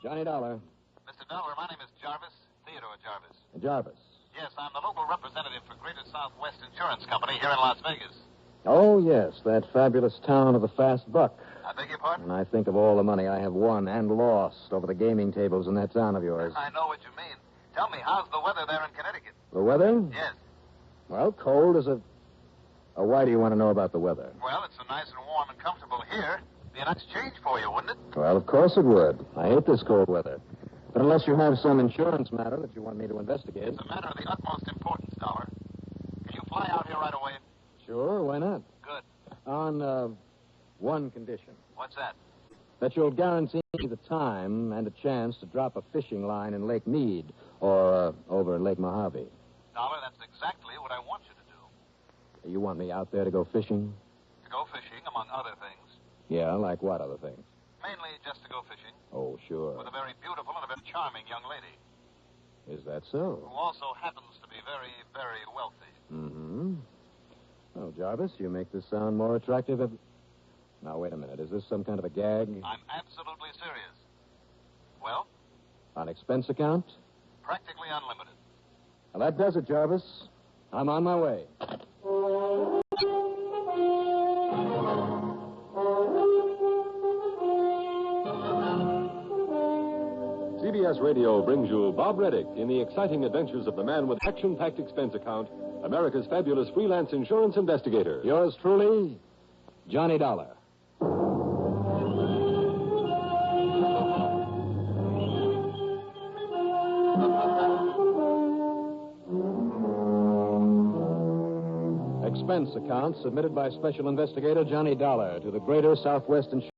Johnny Dollar. Mr. Dollar, my name is Jarvis, Theodore Jarvis. Jarvis. Yes, I'm the local representative for Greater Southwest Insurance Company here in Las Vegas. Oh, yes, that fabulous town of the fast buck. I beg your pardon? And I think of all the money I have won and lost over the gaming tables in that town of yours. I know what you mean. Tell me, how's the weather there in Connecticut? The weather? Yes. Well, cold as a... Oh, why do you want to know about the weather? Well, it's so nice and warm and comfortable here. Be a nice change for you, wouldn't it? Well, of course it would. I hate this cold weather. But unless you have some insurance matter that you want me to investigate... It's a matter of the utmost importance, Dollar. Can you fly out here right away? Sure, why not? Good. On, one condition. What's that? That you'll guarantee me the time and a chance to drop a fishing line in Lake Mead or over in Lake Mojave. Dollar, that's exactly what I want you to do. You want me out there to go fishing? To go fishing, among other things. Yeah, like what other things? Mainly just to go fishing. Oh, sure. With a very beautiful and a very charming young lady. Is that so? Who also happens to be very, very wealthy. Mm-hmm. Oh, Jarvis, you make this sound more attractive. Now, wait a minute. Is this some kind of a gag? I'm absolutely serious. Well? On expense account? Practically unlimited. Well, that does it, Jarvis. I'm on my way. CBS Radio brings you Bob Reddick in the exciting adventures of the man with action-packed expense account, America's fabulous freelance insurance investigator. Yours truly, Johnny Dollar. Expense account submitted by Special Investigator Johnny Dollar to the Greater Southwest Insurance